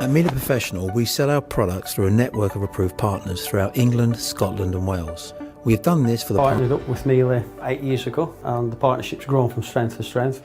At Miele Professional, we sell our products through a network of approved partners throughout England, Scotland and Wales. We have done this for the I partnered up with Miele 8 years ago, and the partnership's grown from strength to strength.